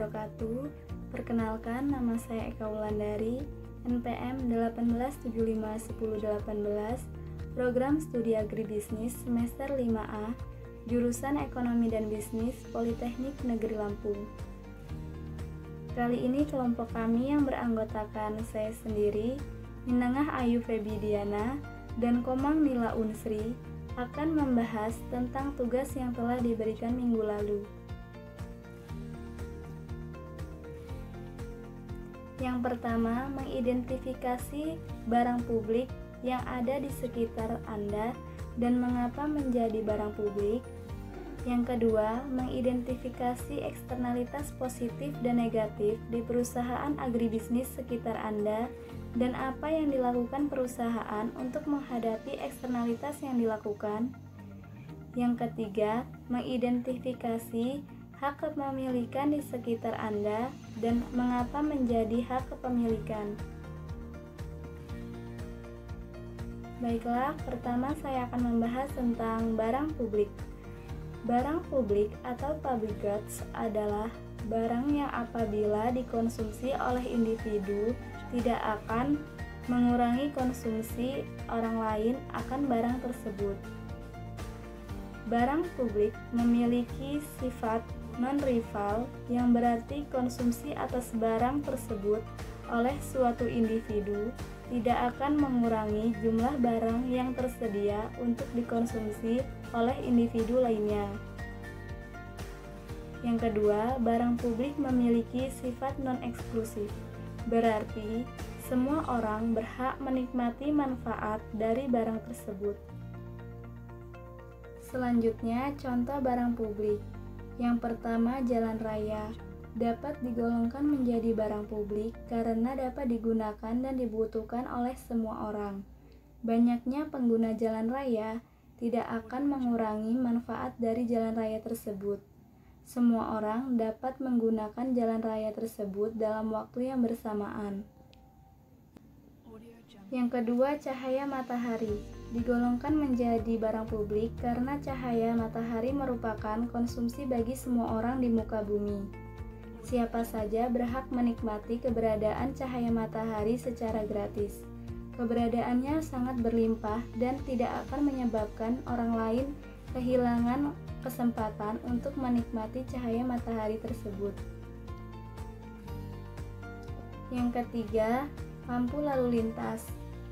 wabarakatuh. Perkenalkan, nama saya Eka Wulandari, NPM 18751018, Program Studi Agribisnis Semester 5A, Jurusan Ekonomi dan Bisnis, Politeknik Negeri Lampung. Kali ini kelompok kami yang beranggotakan saya sendiri, Minengah Ayu Febidiana, dan Komang Nila Unsri akan membahas tentang tugas yang telah diberikan minggu lalu. Yang pertama, mengidentifikasi barang publik yang ada di sekitar Anda dan mengapa menjadi barang publik. Yang kedua, mengidentifikasi eksternalitas positif dan negatif di perusahaan agribisnis sekitar Anda dan apa yang dilakukan perusahaan untuk menghadapi eksternalitas yang dilakukan. Yang ketiga, mengidentifikasi hak kepemilikan di sekitar Anda dan mengapa menjadi hak kepemilikan. Baiklah, pertama saya akan membahas tentang barang publik. Barang publik atau public goods adalah barang yang apabila dikonsumsi oleh individu tidak akan mengurangi konsumsi orang lain akan barang tersebut. Barang publik memiliki sifat non-rival yang berarti konsumsi atas barang tersebut oleh suatu individu tidak akan mengurangi jumlah barang yang tersedia untuk dikonsumsi oleh individu lainnya. Yang kedua, barang publik memiliki sifat non-eksklusif, berarti semua orang berhak menikmati manfaat dari barang tersebut. Selanjutnya, contoh barang publik. Yang pertama, jalan raya dapat digolongkan menjadi barang publik karena dapat digunakan dan dibutuhkan oleh semua orang. Banyaknya pengguna jalan raya tidak akan mengurangi manfaat dari jalan raya tersebut. Semua orang dapat menggunakan jalan raya tersebut dalam waktu yang bersamaan. Yang kedua, cahaya matahari digolongkan menjadi barang publik karena cahaya matahari merupakan konsumsi bagi semua orang di muka bumi. Siapa saja berhak menikmati keberadaan cahaya matahari secara gratis. Keberadaannya sangat berlimpah dan tidak akan menyebabkan orang lain kehilangan kesempatan untuk menikmati cahaya matahari tersebut. Yang ketiga, lampu lalu lintas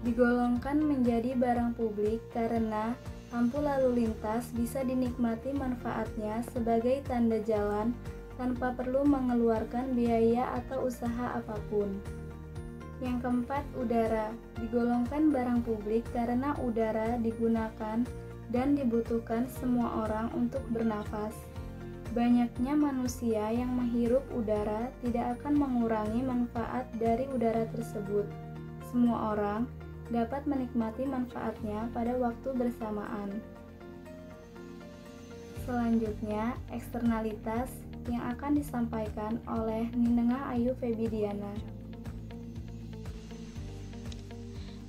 digolongkan menjadi barang publik karena lampu lalu lintas bisa dinikmati manfaatnya sebagai tanda jalan tanpa perlu mengeluarkan biaya atau usaha apapun. Yang keempat, udara digolongkan barang publik karena udara digunakan dan dibutuhkan semua orang untuk bernafas. Banyaknya manusia yang menghirup udara tidak akan mengurangi manfaat dari udara tersebut. Semua orang dapat menikmati manfaatnya pada waktu bersamaan. Selanjutnya, eksternalitas yang akan disampaikan oleh Minengah Ayu Febidiana.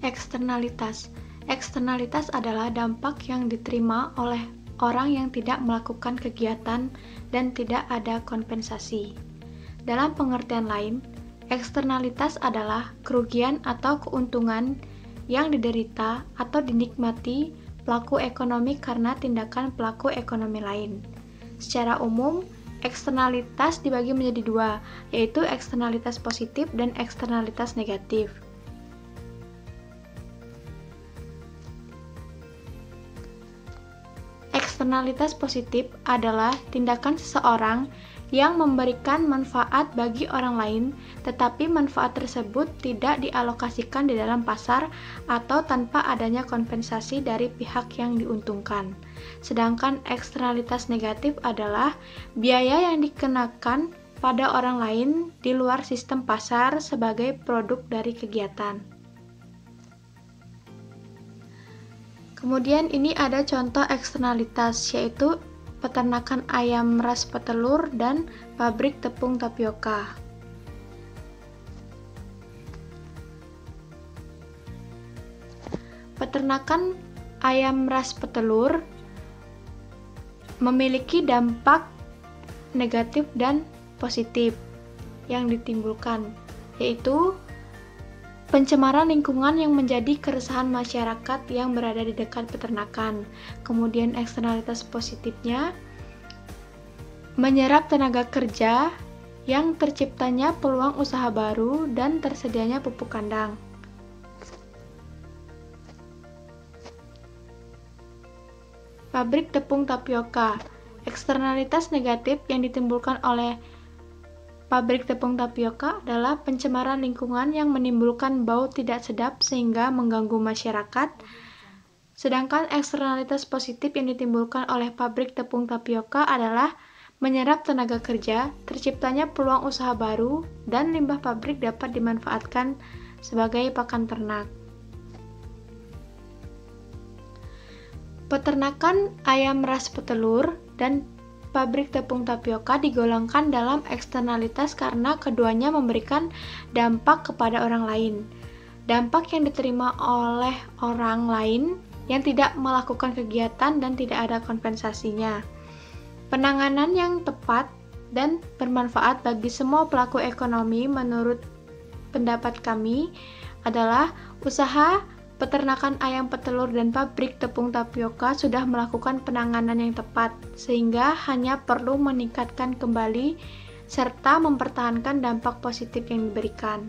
Eksternalitas. Eksternalitas adalah dampak yang diterima oleh orang yang tidak melakukan kegiatan dan tidak ada kompensasi. Dalam pengertian lain, eksternalitas adalah kerugian atau keuntungan yang diderita atau dinikmati pelaku ekonomi karena tindakan pelaku ekonomi lain. Secara umum, eksternalitas dibagi menjadi dua, yaitu eksternalitas positif dan eksternalitas negatif. Eksternalitas positif adalah tindakan seseorang yang memberikan manfaat bagi orang lain, tetapi manfaat tersebut tidak dialokasikan di dalam pasar atau tanpa adanya kompensasi dari pihak yang diuntungkan. Sedangkan eksternalitas negatif adalah biaya yang dikenakan pada orang lain di luar sistem pasar sebagai produk dari kegiatan. Kemudian ini ada contoh eksternalitas, yaitu peternakan ayam ras petelur dan pabrik tepung tapioka. Peternakan ayam ras petelur memiliki dampak negatif dan positif. yang ditimbulkan, yaitu pencemaran lingkungan yang menjadi keresahan masyarakat yang berada di dekat peternakan. Kemudian eksternalitas positifnya, menyerap tenaga kerja yang terciptanya peluang usaha baru dan tersedianya pupuk kandang. Pabrik tepung tapioka. Eksternalitas negatif yang ditimbulkan oleh pabrik tepung tapioka adalah pencemaran lingkungan yang menimbulkan bau tidak sedap sehingga mengganggu masyarakat. Sedangkan eksternalitas positif yang ditimbulkan oleh pabrik tepung tapioka adalah menyerap tenaga kerja, terciptanya peluang usaha baru, dan limbah pabrik dapat dimanfaatkan sebagai pakan ternak. Peternakan ayam ras petelur dan pabrik tepung tapioka digolongkan dalam eksternalitas karena keduanya memberikan dampak kepada orang lain. Dampak yang diterima oleh orang lain yang tidak melakukan kegiatan dan tidak ada kompensasinya. Penanganan yang tepat dan bermanfaat bagi semua pelaku ekonomi menurut pendapat kami adalah usaha peternakan ayam petelur dan pabrik tepung tapioka sudah melakukan penanganan yang tepat, sehingga hanya perlu meningkatkan kembali serta mempertahankan dampak positif yang diberikan.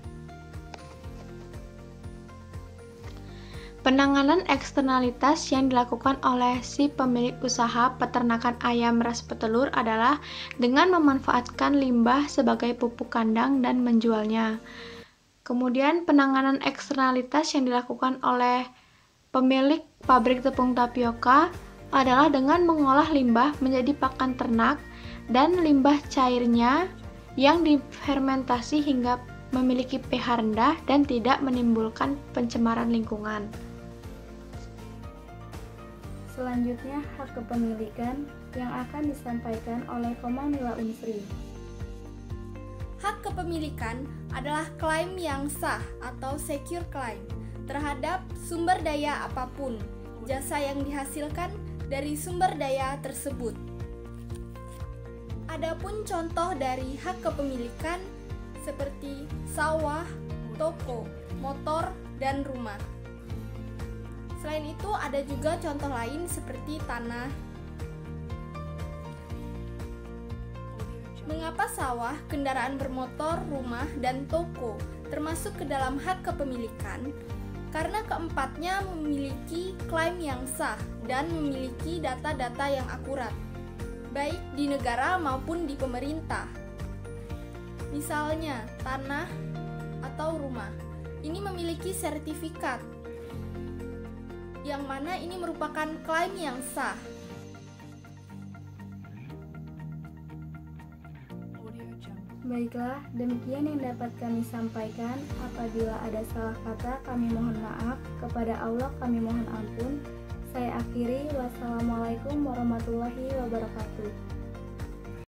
Penanganan eksternalitas yang dilakukan oleh si pemilik usaha peternakan ayam ras petelur adalah dengan memanfaatkan limbah sebagai pupuk kandang dan menjualnya. Kemudian penanganan eksternalitas yang dilakukan oleh pemilik pabrik tepung tapioka adalah dengan mengolah limbah menjadi pakan ternak dan limbah cairnya yang difermentasi hingga memiliki pH rendah dan tidak menimbulkan pencemaran lingkungan. Selanjutnya, hak kepemilikan yang akan disampaikan oleh Komanila Unsri. Hak kepemilikan adalah klaim yang sah atau secure claim terhadap sumber daya apapun, jasa yang dihasilkan dari sumber daya tersebut. Adapun contoh dari hak kepemilikan seperti sawah, toko, motor, dan rumah. Selain itu ada juga contoh lain seperti tanah. Mengapa sawah, kendaraan bermotor, rumah, dan toko termasuk ke dalam hak kepemilikan? Karena keempatnya memiliki klaim yang sah dan memiliki data-data yang akurat, baik di negara maupun di pemerintah. Misalnya, tanah atau rumah, ini memiliki sertifikat, yang mana ini merupakan klaim yang sah. Baiklah, demikian yang dapat kami sampaikan. Apabila ada salah kata, kami mohon maaf. Kepada Allah kami mohon ampun. Saya akhiri. Wassalamualaikum warahmatullahi wabarakatuh.